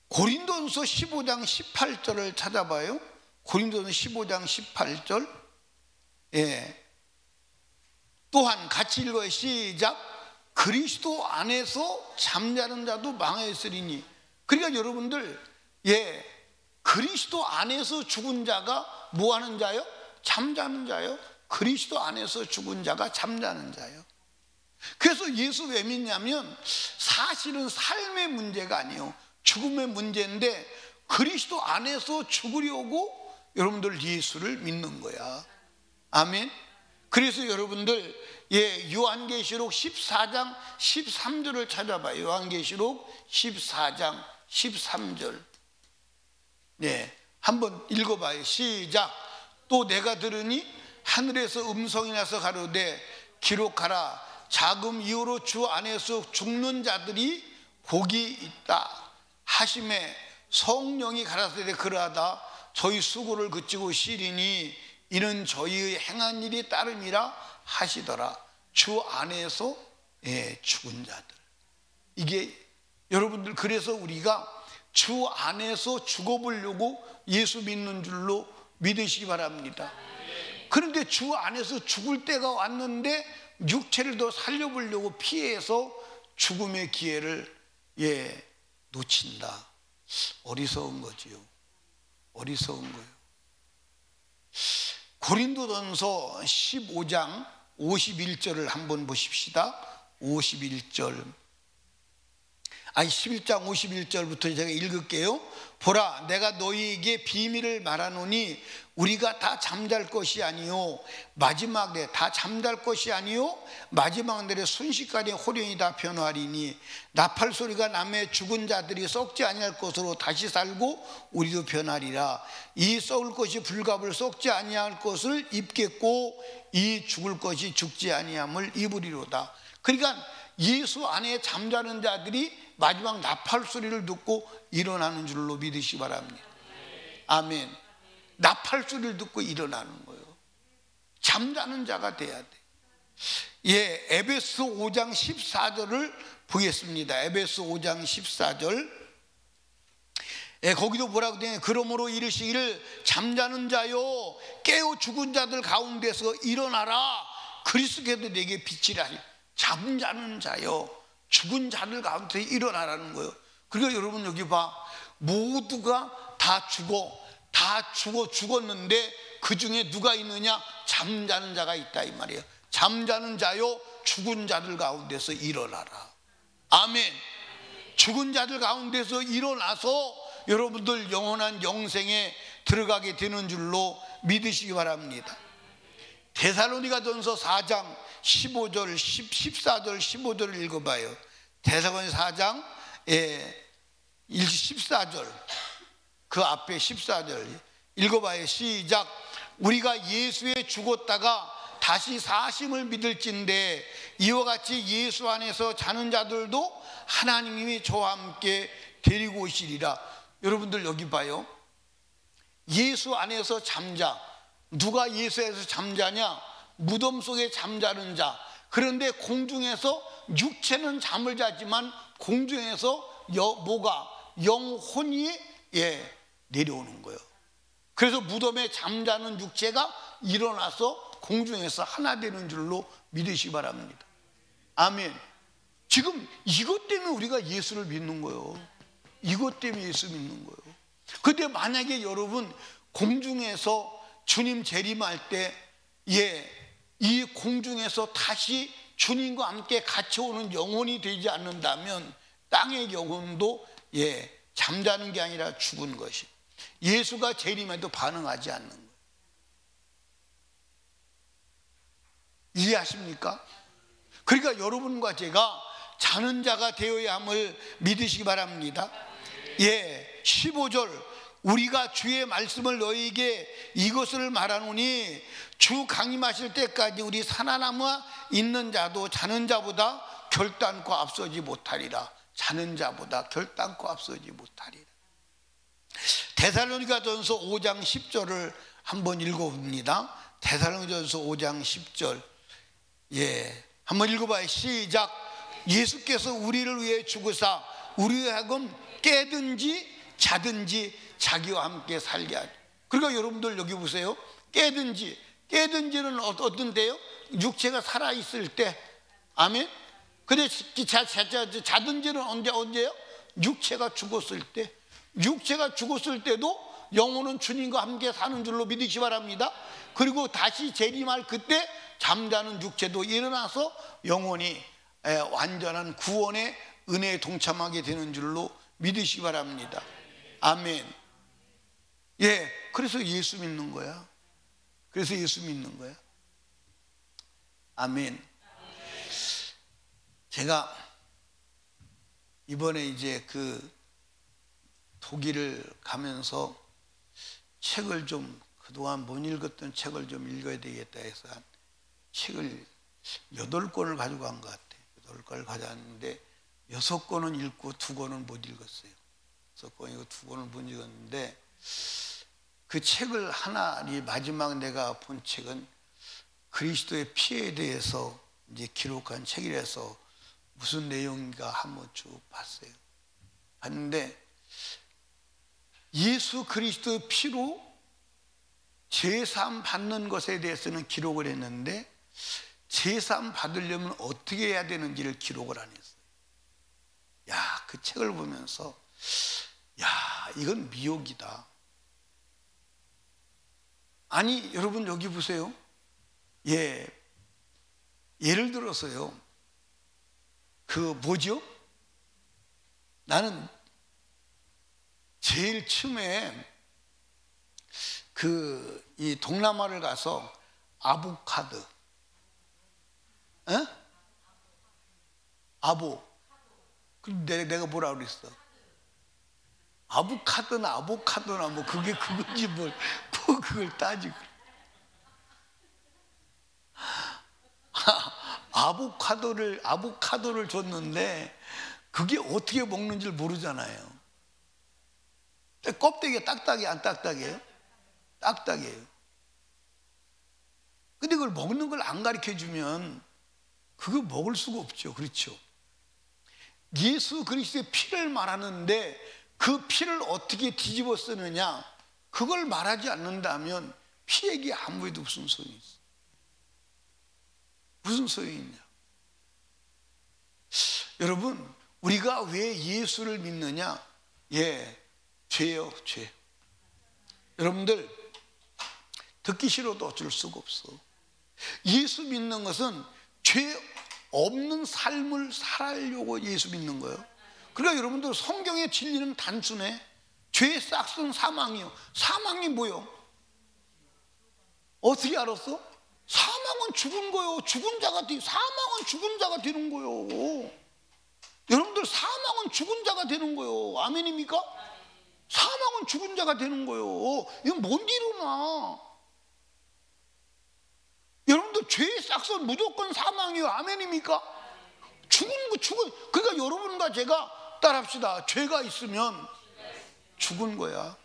고린도전서 15장 18절을 찾아봐요. 고린도전서 15장 18절. 또한 같이 읽어요. 시작. 그리스도 안에서 잠자는 자도 망하였으리니. 그러니까 여러분들 그리스도 안에서 죽은 자가 뭐 하는 자요? 잠자는 자요. 그리스도 안에서 죽은 자가 잠자는 자요. 그래서 예수 왜 믿냐면 사실은 삶의 문제가 아니에요. 죽음의 문제인데 그리스도 안에서 죽으려고 여러분들 예수를 믿는 거야. 아멘. 그래서 여러분들 요한계시록 14장 13절을 찾아봐요. 요한계시록 14장 13절. 한번 읽어봐요. 시작. 또 내가 들으니 하늘에서 음성이 나서 가로되 기록하라. 자금 이후로 주 안에서 죽는 자들이 복이 있다 하심에 성령이 가라사대 그러하다. 저희 수고를 그치고 쉬리니 이는 저희의 행한 일이 따름이라 하시더라. 주 안에서 죽은 자들. 이게 여러분들 그래서 우리가 주 안에서 죽어보려고 예수 믿는 줄로 믿으시기 바랍니다. 그런데 주 안에서 죽을 때가 왔는데 육체를 더 살려보려고 피해서 죽음의 기회를 놓친다. 어리석은 거지요. 어리석은 거예요. 고린도전서 15장 51절을 한번 보십시다. 51절. 11장 51절부터 제가 읽을게요. 보라, 내가 너희에게 비밀을 말하노니 우리가 다 잠잘 것이 아니요 마지막 날 다 잠잘 것이 아니요 마지막 날에 순식간에 호련히 다 변화하리니 나팔 소리가 나매 죽은 자들이 썩지 아니할 것으로 다시 살고 우리도 변하리라. 이 썩을 것이 불갑을 썩지 아니할 것을 입겠고 이 죽을 것이 죽지 아니함을 입으리로다. 그러니까 예수 안에 잠자는 자들이 마지막 나팔 소리를 듣고 일어나는 줄로 믿으시기 바랍니다. 아멘. 나팔 소리를 듣고 일어나는 거예요. 잠자는 자가 돼야 돼. 에베소 5장 14절을 보겠습니다. 에베소 5장 14절. 거기도 뭐라고 되냐. 그러므로 이르시기를 잠자는 자요 깨어 죽은 자들 가운데서 일어나라. 그리스도께서 내게 빛이라. 잠자는 자요 죽은 자들 가운데 일어나라는 거예요. 그러니까 여러분 여기 봐. 모두가 다 죽었는데 그 중에 누가 있느냐? 잠자는 자가 있다 이 말이에요. 잠자는 자요 죽은 자들 가운데서 일어나라. 아멘. 죽은 자들 가운데서 일어나서 여러분들 영원한 영생에 들어가게 되는 줄로 믿으시기 바랍니다. 데살로니가전서 4장 15절, 14절, 15절을 읽어봐요. 데살로니가 4장 14절, 그 앞에 14절 읽어봐요. 시작. 우리가 예수에 죽었다가 다시 사심을 믿을진대 이와 같이 예수 안에서 자는 자들도 하나님이 저와 함께 데리고 오시리라. 여러분들 여기 봐요. 예수 안에서 잠자. 누가 예수에서 잠자냐? 무덤 속에 잠자는 자. 그런데 공중에서 육체는 잠을 자지만 공중에서 영혼이 내려오는 거예요. 그래서 무덤에 잠자는 육체가 일어나서 공중에서 하나 되는 줄로 믿으시기 바랍니다. 아멘. 지금 이것 때문에 우리가 예수를 믿는 거예요. 이것 때문에 예수 믿는 거예요. 근데 만약에 여러분 공중에서 주님 재림할 때 이 공중에서 다시 주님과 함께 같이 오는 영혼이 되지 않는다면 땅의 영혼도 잠자는 게 아니라 죽은 것이, 예수가 재림해도 반응하지 않는 거예요. 이해하십니까? 그러니까 여러분과 제가 자는 자가 되어야 함을 믿으시기 바랍니다. 15절 우리가 주의 말씀을 너희에게 이것을 말하노니 주 강림하실 때까지 우리 살아남아 있는 자도 자는 자보다 결단코 앞서지 못하리라. 자는 자보다 결단코 앞서지 못하리라. 데살로니가전서 5장 10절을 한번 읽어봅니다. 데살로니가전서 5장 10절 한번 읽어봐요. 시작. 예수께서 우리를 위해 죽으사 우리의 하금 깨든지 자든지 자기와 함께 살게 하죠. 그러니까 여러분들 여기 보세요. 깨든지는 어떤데요? 육체가 살아있을 때. 아멘. 근데 자든지는 언제요? 육체가 죽었을 때. 육체가 죽었을 때도 영혼은 주님과 함께 사는 줄로 믿으시기 바랍니다. 그리고 다시 재림할 그때 잠자는 육체도 일어나서 영혼이 완전한 구원의 은혜에 동참하게 되는 줄로 믿으시기 바랍니다. 아멘. 그래서 예수 믿는 거야. 그래서 예수 믿는 거야. 아멘. 제가 이번에 이제 그 독일을 가면서 책을 좀, 그동안 못 읽었던 책을 좀 읽어야 되겠다 해서 책을 8권을 가지고 간 것 같아요. 8권을 가져왔는데 6권은 읽고 2권은 못 읽었어요. 6권이고 2권을 못 읽었는데 그 책을 하나니 마지막 내가 본 책은 그리스도의 피에 대해서 이제 기록한 책이라서 무슨 내용인가 한번 쭉 봤어요. 봤는데 예수 그리스도의 피로 제사함 받는 것에 대해서는 기록을 했는데 제사함 받으려면 어떻게 해야 되는지를 기록을 안 했어요. 그 책을 보면서 이건 미혹이다. 아니 여러분 여기 보세요. 예를 들어서요. 나는 제일 처음에 이 동남아를 가서 아보카도, 내가 뭐라 그랬어? 아보카도나 뭐 그게 그건지 뭘 그걸 따지고. 아보카도를 줬는데 그게 어떻게 먹는지 모르잖아요. 껍데기가 딱딱해, 안 딱딱해요? 딱딱해요. 근데 그걸 먹는 걸 안 가르쳐 주면 그거 먹을 수가 없죠. 그렇죠? 예수 그리스도의 피를 말하는데 그 피를 어떻게 뒤집어 쓰느냐, 그걸 말하지 않는다면 피 얘기 아무 해도 무슨 소용이 있어? 무슨 소용이 있냐? 여러분, 우리가 왜 예수를 믿느냐? 죄요, 죄. 여러분들 듣기 싫어도 어쩔 수가 없어. 예수 믿는 것은 죄 없는 삶을 살아려고 예수 믿는 거예요. 그러니까 여러분들 성경의 진리는 단순해. 죄의 싹은 사망이요. 사망이 뭐요? 어떻게 알았어? 사망은 죽은 거요. 사망은 죽은 자가 되는 거요. 여러분들, 사망은 죽은 자가 되는 거요. 아멘입니까? 사망은 죽은 자가 되는 거요. 이건 못 이루나. 여러분들, 죄의 싹선 무조건 사망이요. 아멘입니까? 죽은. 그러니까 여러분과 제가 따라합시다. 죄가 있으면 죽은 거야.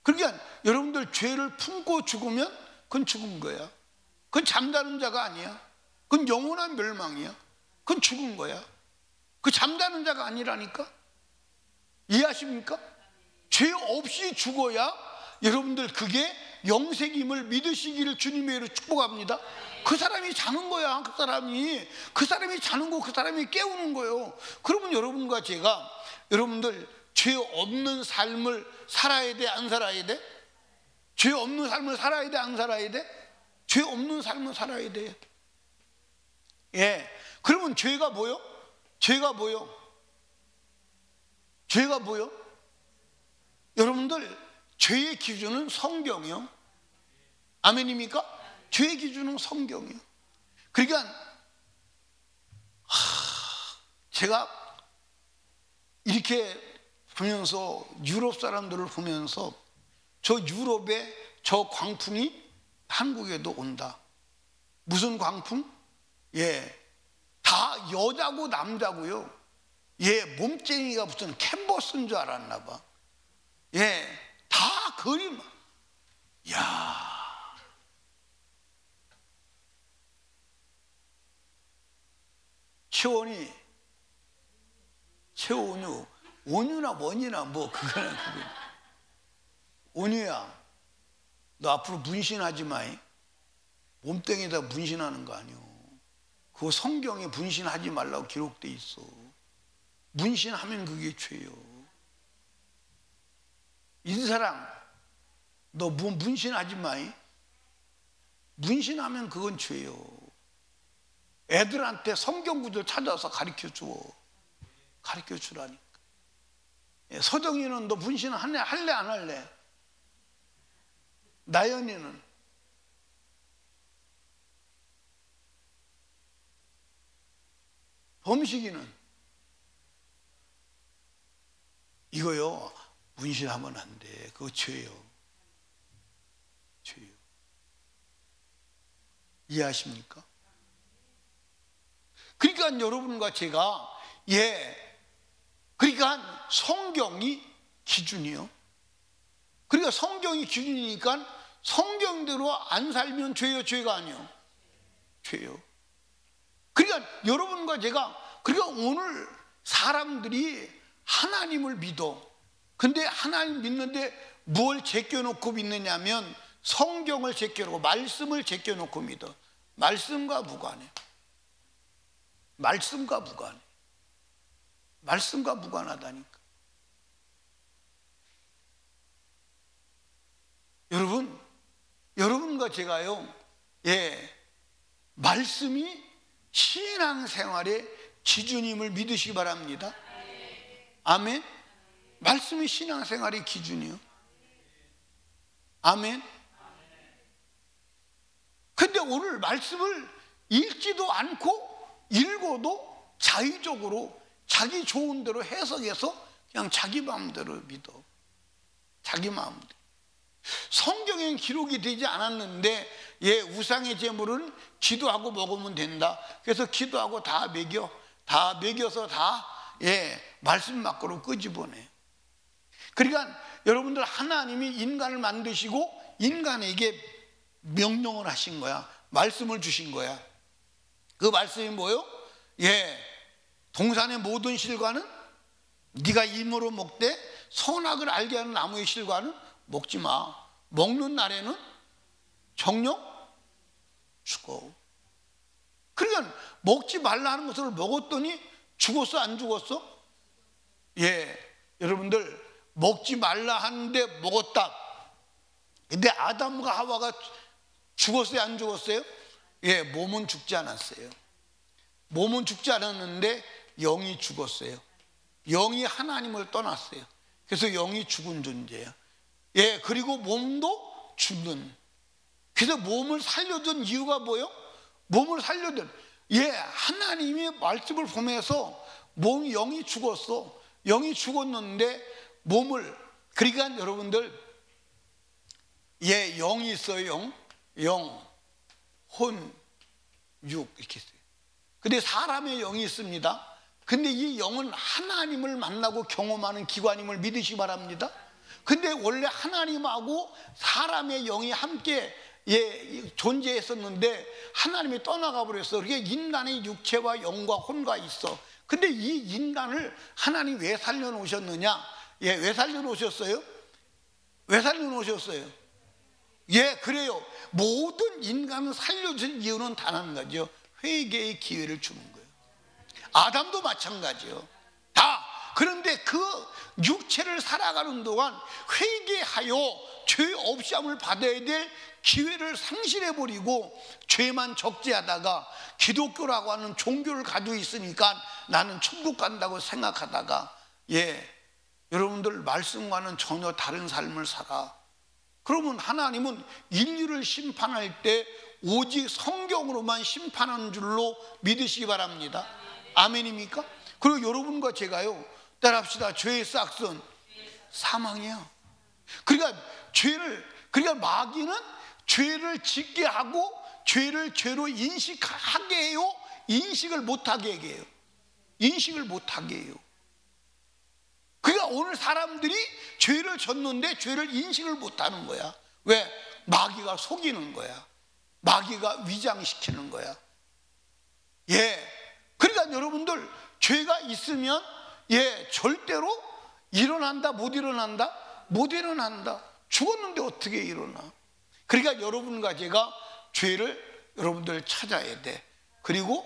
그러니까 여러분들, 죄를 품고 죽으면 그건 죽은 거야. 그건 잠자는 자가 아니야. 그건 영원한 멸망이야. 그건 죽은 거야. 그 잠자는 자가 아니라니까. 이해하십니까? 죄 없이 죽어야 여러분들 그게 영생임을 믿으시기를 주님의 이름으로 축복합니다. 그 사람이 자는 거야. 그 사람이 자는 거, 그 사람이 깨우는 거예요. 그러면 여러분과 제가, 여러분들, 죄 없는 삶을 살아야 돼, 안 살아야 돼? 죄 없는 삶을 살아야 돼, 안 살아야 돼? 죄 없는 삶을 살아야 돼. 예. 그러면 죄가 뭐요? 죄가 뭐요? 여러분들, 죄의 기준은 성경이요. 아멘입니까? 죄의 기준은 성경이요. 그러니까 제가 이렇게 보면서, 유럽 사람들을 보면서, 저 유럽의 저 광풍이 한국에도 온다. 무슨 광풍? 예, 다 여자고 남자고요. 예, 몸쟁이가 무슨 캔버스인 줄 알았나 봐. 예, 다 그림. 야, 최원유, 온유나 원이나 뭐 그거는 온유야, 너 앞으로 문신하지 마이. 몸뚱이에다 문신하는 거 아니오. 그거 성경에 문신하지 말라고 기록돼 있어. 문신하면 그게 죄요. 인사랑, 너 뭐 문신하지 마이. 문신하면 그건 죄요. 애들한테 성경 구절 찾아서 가르쳐 주라니까. 서정이는 너 문신 할래 안 할래? 나연이는? 범식이는? 이거요, 문신하면 안 돼. 그거 죄요. 이해하십니까? 그러니까 여러분과 제가, 그러니까 성경이 기준이요. 그러니까 성경이 기준이니까 성경대로 안 살면 죄요, 죄가 아니요? 죄요. 그러니까 여러분과 제가, 그러니까 오늘 사람들이 하나님을 믿어. 근데 하나님 믿는데 뭘 제껴놓고 믿느냐면 성경을 제껴놓고, 말씀을 제껴놓고 믿어. 말씀과 무관해. 말씀과 무관하다니까. 여러분과 제가요, 말씀이 신앙생활의 기준임을 믿으시기 바랍니다. 아멘. 말씀이 신앙생활의 기준이요. 아멘. 근데 오늘 말씀을 읽지도 않고 읽어도 자의적으로 자기 좋은 대로 해석해서 그냥 자기 마음대로 믿어. 자기 마음대로. 성경엔 기록이 되지 않았는데, 우상의 제물은 기도하고 먹으면 된다. 그래서 기도하고 다 먹여서 다 말씀 밖으로 끄집어내. 그러니까 여러분들, 하나님이 인간을 만드시고 인간에게 명령을 하신 거야. 말씀을 주신 거야. 그 말씀이 뭐요? 동산의 모든 실과는 네가 임으로 먹되 선악을 알게 하는 나무의 실과는 먹지 마. 먹는 날에는 정령 죽어. 그러니까 먹지 말라 하는 것을 먹었더니 죽었어, 안 죽었어? 여러분들, 먹지 말라 하는데 먹었다. 근데 아담과 하와가 죽었어요, 안 죽었어요? 몸은 죽지 않았어요. 몸은 죽지 않았는데 영이 죽었어요. 영이 하나님을 떠났어요. 그래서 영이 죽은 존재예요. 그리고 몸도 죽는. 그래서 몸을 살려둔 이유가 뭐예요? 몸을 살려둔, 하나님이 말씀을 보면서 몸이, 영이 죽었어. 영이 죽었는데 몸을, 그러니까 여러분들, 영이 있어요. 영, 혼, 육 이렇게 있어요. 근데 사람의 영이 있습니다. 근데 이 영은 하나님을 만나고 경험하는 기관임을 믿으시기 바랍니다. 근데 원래 하나님하고 사람의 영이 함께 존재했었는데 하나님이 떠나가 버렸어. 그게 인간의 육체와 영과 혼과 있어. 근데 이 인간을 하나님 왜 살려놓으셨느냐? 왜 살려놓으셨어요? 왜 살려놓으셨어요? 그래요. 모든 인간을 살려준 이유는 단 한 가지요. 회개의 기회를 주는 거예요. 아담도 마찬가지요. 다. 그런데 그 육체를 살아가는 동안 회개하여 죄 없이함을 받아야 될 기회를 상실해버리고 죄만 적재하다가 기독교라고 하는 종교를 가지고 있으니까 나는 천국 간다고 생각하다가 여러분들 말씀과는 전혀 다른 삶을 살아. 그러면 하나님은 인류를 심판할 때 오직 성경으로만 심판하는 줄로 믿으시기 바랍니다. 아멘입니까? 그리고 여러분과 제가요, 따라합시다. 죄의 싹은 사망이에요. 그러니까 마귀는 죄를 짓게 하고 죄를 죄로 인식하게 해요. 인식을 못하게 해요. 인식을 못하게 해요. 그러니까 오늘 사람들이 죄를 졌는데 죄를 인식을 못하는 거야. 왜? 마귀가 속이는 거야. 마귀가 위장시키는 거야. 그러니까 여러분들 죄가 있으면 절대로 일어난다 못 일어난다? 못 일어난다. 죽었는데 어떻게 일어나? 그러니까 여러분과 제가 죄를 여러분들 찾아야 돼. 그리고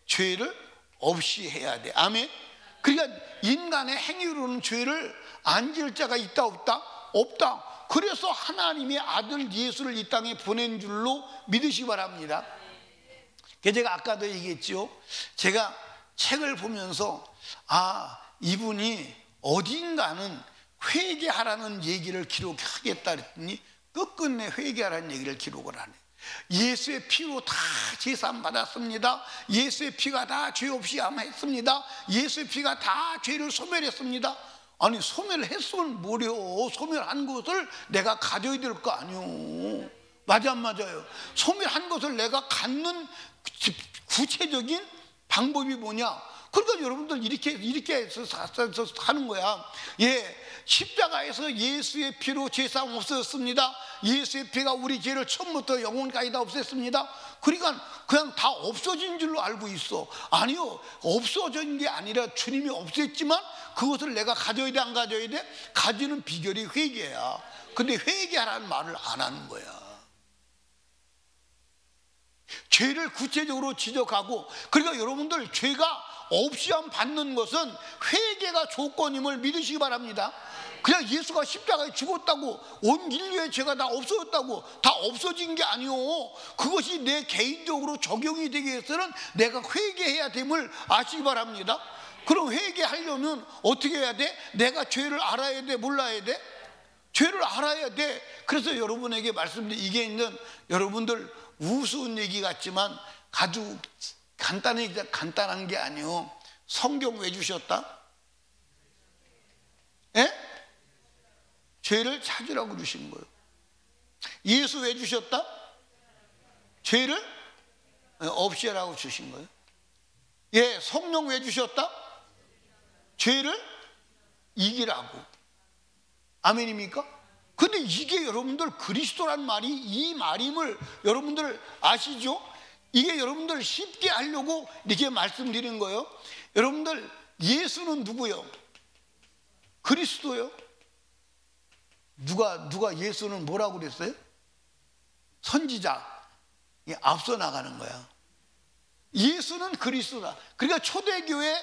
죄를 없이 해야 돼. 아멘. 그러니까 인간의 행위로는 죄를 안 지을 자가 있다 없다? 없다. 그래서 하나님의 아들 예수를 이 땅에 보낸 줄로 믿으시기 바랍니다. 제가 아까도 얘기했죠. 제가 책을 보면서 이분이 어딘가는 회개하라는 얘기를 기록하겠다 그랬더니 끝끝내 회개하라는 얘기를 기록을 하네. 예수의 피로 다 제사함 받았습니다. 예수의 피가 다 죄 없이 암했습니다. 예수의 피가 다 죄를 소멸했습니다. 아니, 소멸했으면 뭐려. 소멸한 것을 내가 가져야 될 거 아니오. 맞아 안 맞아요? 소멸한 것을 내가 갖는 구체적인 방법이 뭐냐? 그러니까 여러분들 이렇게 해서 하는 거야. 십자가에서 예수의 피로 죄사함 없어졌습니다. 예수의 피가 우리 죄를 처음부터 영원까지 다 없앴습니다. 그러니까 그냥 다 없어진 줄로 알고 있어. 아니요, 없어진 게 아니라 주님이 없앴지만 그것을 내가 가져야 돼 안 가져야 돼? 가지는 비결이 회개야. 근데 회개하라는 말을 안 하는 거야. 죄를 구체적으로 지적하고, 그러니까 여러분들 죄가 없이함 받는 것은 회개가 조건임을 믿으시기 바랍니다. 그냥 예수가 십자가에 죽었다고 온 인류의 죄가 다 없어졌다고 다 없어진 게 아니오. 그것이 내 개인적으로 적용이 되기 위해서는 내가 회개해야 됨을 아시기 바랍니다. 그럼 회개하려면 어떻게 해야 돼? 내가 죄를 알아야 돼? 몰라야 돼? 죄를 알아야 돼. 그래서 여러분에게 말씀드린 이게 있는, 여러분들 우스운 얘기 같지만 아주 간단한 게 아니요. 성경 왜 주셨다? 죄를 찾으라고 주신 거예요. 예수 왜 주셨다? 죄를 없이 하라고 주신 거예요. 성령 왜 주셨다? 죄를 이기라고. 아멘입니까? 근데 이게 여러분들 그리스도란 말이 이 말임을 여러분들 아시죠? 이게 여러분들 쉽게 하려고 이렇게 말씀드리는 거예요. 여러분들 예수는 누구요? 그리스도요. 누가 예수는 뭐라고 그랬어요? 선지자. 앞서 나가는 거야. 예수는 그리스도다. 그러니까 초대교회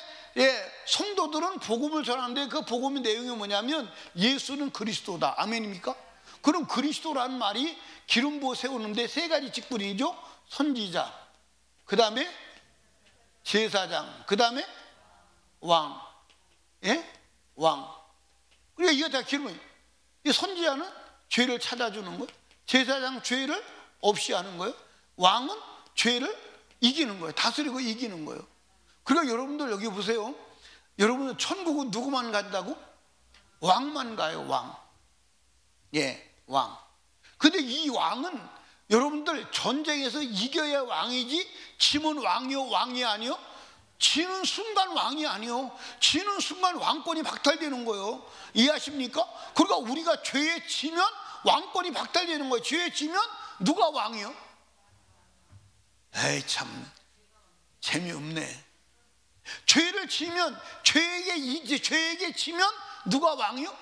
성도들은 복음을 전하는데 그 복음의 내용이 뭐냐면 예수는 그리스도다. 아멘입니까? 그럼 그리스도라는 말이 기름 부어 세우는데 세 가지 직분이죠. 선지자, 그 다음에 제사장, 그 다음에 왕. 왕. 그러니까 이게 다 기름이에요. 이 선지자는 죄를 찾아주는 거예요. 제사장 죄를 없이 하는 거예요. 왕은 죄를 이기는 거예요. 다스리고 이기는 거예요. 그러니까 여러분들 여기 보세요. 여러분들 천국은 누구만 간다고? 왕만 가요. 왕. 예, 왕. 근데 이 왕은 여러분들 전쟁에서 이겨야 왕이지, 지면 왕이 아니요. 지는 순간 왕이 아니요. 지는 순간 왕권이 박탈되는 거예요. 이해하십니까? 그러니까 우리가 죄에 지면 왕권이 박탈되는 거예요. 죄에 지면 누가 왕이요? 에이, 참 재미없네. 죄를 지면, 죄에게 지면 누가 왕이요?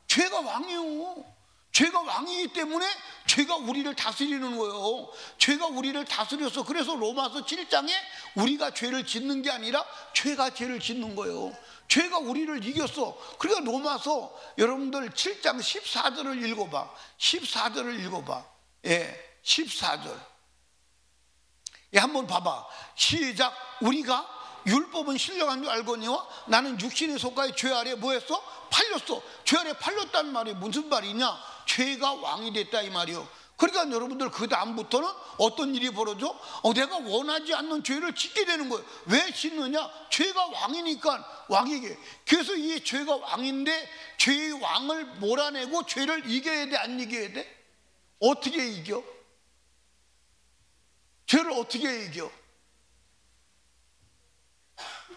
죄가 왕이요. 죄가 왕이기 때문에 죄가 우리를 다스리는 거예요. 죄가 우리를 다스려서, 그래서 로마서 7장에 우리가 죄를 짓는 게 아니라 죄가 죄를 짓는 거예요. 죄가 우리를 이겼어. 그러니까 로마서 여러분들 7장 14절을 읽어봐. 14절을 읽어봐. 예, 14절. 예, 한번 봐봐. 시작. 우리가 율법은 신령한 줄 알거니와 나는 육신의 속가에 죄 아래 뭐 했어? 팔렸어. 죄 아래 팔렸다는 말이 무슨 말이냐? 죄가 왕이 됐다 이 말이요. 그러니까 여러분들 그 다음부터는 어떤 일이 벌어져? 내가 원하지 않는 죄를 짓게 되는 거예요. 왜 짓느냐? 죄가 왕이니까 왕에게. 그래서 이 죄가 왕인데 죄의 왕을 몰아내고 죄를 이겨야 돼, 안 이겨야 돼? 어떻게 이겨? 죄를 어떻게 이겨?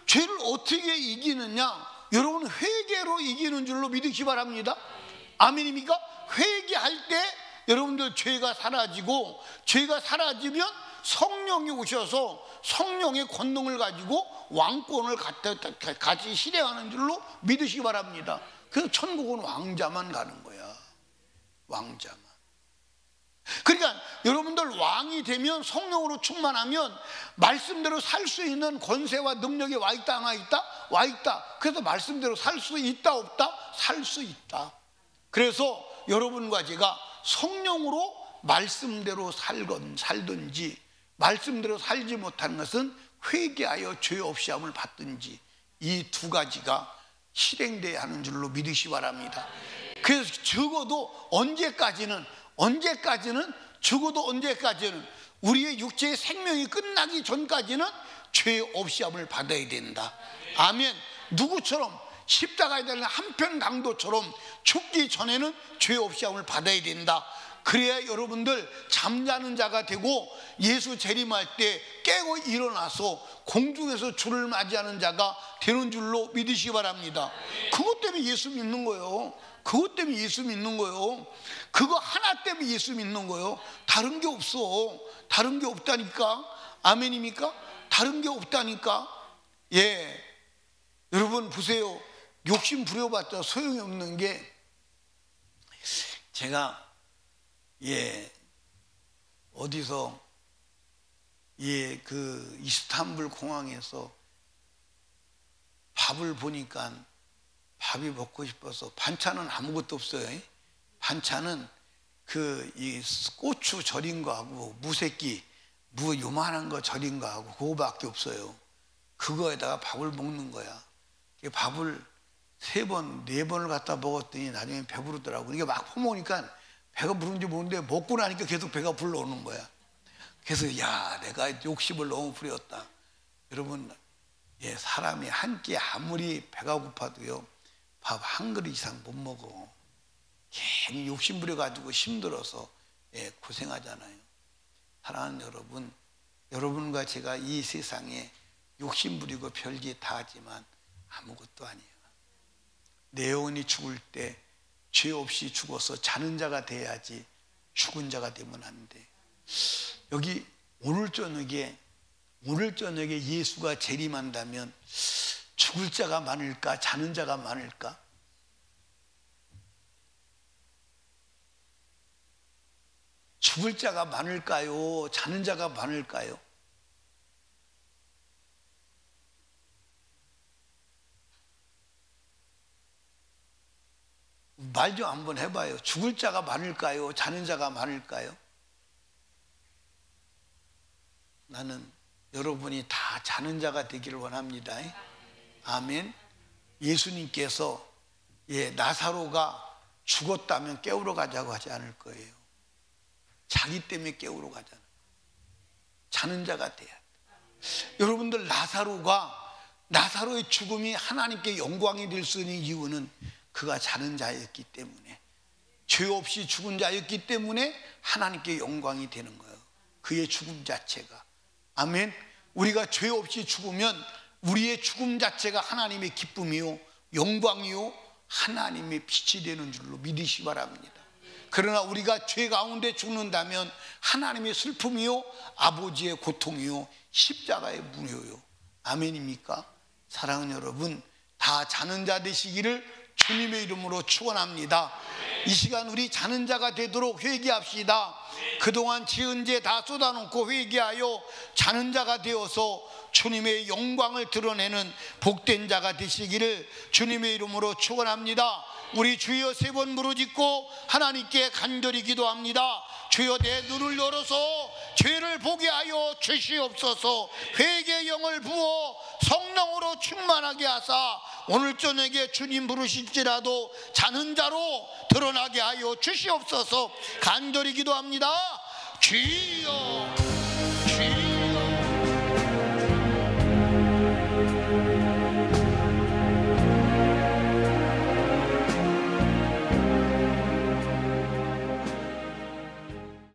죄를 어떻게 이기느냐? 여러분 회개로 이기는 줄로 믿으시 바랍니다. 아멘입니까? 회개할 때 여러분들 죄가 사라지고, 죄가 사라지면 성령이 오셔서 성령의 권능을 가지고 왕권을 같이 실행하는 줄로 믿으시기 바랍니다. 그래서 천국은 왕자만 가는 거야. 왕자만. 그러니까 여러분들 왕이 되면, 성령으로 충만하면 말씀대로 살 수 있는 권세와 능력이 와 있다, 안 와 있다? 와 있다. 그래서 말씀대로 살 수 있다, 없다? 살 수 있다. 그래서 여러분과 제가 성령으로 말씀대로 살든지, 말씀대로 살지 못하는 것은 회개하여 죄 없이 함을 받든지, 이 두 가지가 실행돼야 하는 줄로 믿으시 바랍니다. 그래서 적어도 언제까지는 우리의 육체의 생명이 끝나기 전까지는 죄 없이 함을 받아야 된다. 아멘. 누구처럼? 십자가에 달린 한편 강도처럼 죽기 전에는 죄 없이 함을 받아야 된다. 그래야 여러분들 잠자는 자가 되고 예수 재림할 때 깨고 일어나서 공중에서 주를 맞이하는 자가 되는 줄로 믿으시기 바랍니다. 그것 때문에 예수 믿는 거예요. 그것 때문에 예수 믿는 거예요. 그거 하나 때문에 예수 믿는 거예요. 다른 게 없어. 다른 게 없다니까. 아멘입니까? 다른 게 없다니까. 예, 여러분 보세요. 욕심 부려봤자 소용이 없는 게, 제가 어디서 그 이스탄불 공항에서 밥을 보니까 밥이 먹고 싶어서, 반찬은 아무것도 없어요. 반찬은 이 고추 절인 거하고 무새끼, 무 요만한 거 절인 거하고 그거밖에 없어요. 그거에다가 밥을 먹는 거야. 밥을 3번, 4번을 갖다 먹었더니 나중에 배부르더라고. 이게 막 퍼먹으니까 배가 부른지 모르는데 먹고 나니까 계속 배가 불러오는 거야. 그래서 야, 내가 욕심을 너무 부렸다. 여러분, 사람이 한 끼 아무리 배가 고파도요, 밥 한 그릇 이상 못 먹어. 괜히 욕심 부려가지고 힘들어서 고생하잖아요. 사랑하는 여러분, 여러분과 제가 이 세상에 욕심 부리고 별짓 다 하지만 아무것도 아니에요. 내 영혼이 죽을 때 죄 없이 죽어서 자는 자가 돼야지 죽은 자가 되면 안 돼. 여기 오늘 저녁에 예수가 재림한다면 죽을 자가 많을까, 자는 자가 많을까? 죽을 자가 많을까요? 자는 자가 많을까요? 말 좀 한번 해봐요. 죽을 자가 많을까요? 자는 자가 많을까요? 나는 여러분이 다 자는 자가 되기를 원합니다. 아멘. 예수님께서 나사로가 죽었다면 깨우러 가자고 하지 않을 거예요. 자기 때문에 깨우러 가잖아. 자는 자가 돼야 돼. 여러분들, 나사로의 죽음이 하나님께 영광이 될 수 있는 이유는 그가 자는 자였기 때문에, 죄 없이 죽은 자였기 때문에 하나님께 영광이 되는 거예요. 그의 죽음 자체가. 아멘. 우리가 죄 없이 죽으면 우리의 죽음 자체가 하나님의 기쁨이요 영광이요 하나님의 빛이 되는 줄로 믿으시기 바랍니다. 그러나 우리가 죄 가운데 죽는다면 하나님의 슬픔이요 아버지의 고통이요 십자가의 무료요. 아멘입니까? 사랑하는 여러분, 다 자는 자 되시기를 주님의 이름으로 축원합니다. 이 시간 우리 자는 자가 되도록 회개합시다. 그동안 지은 죄 다 쏟아놓고 회개하여 자는 자가 되어서 주님의 영광을 드러내는 복된 자가 되시기를 주님의 이름으로 축원합니다. 우리 주여 3번 부르짖고 하나님께 간절히 기도합니다. 주여, 내 눈을 열어서 죄를 보게 하여 주시옵소서. 회개의 영을 부어 성령으로 충만하게 하사 오늘 저녁에 주님 부르실지라도 자는 자로 드러나게 하여 주시옵소서. 간절히 기도합니다. 주여.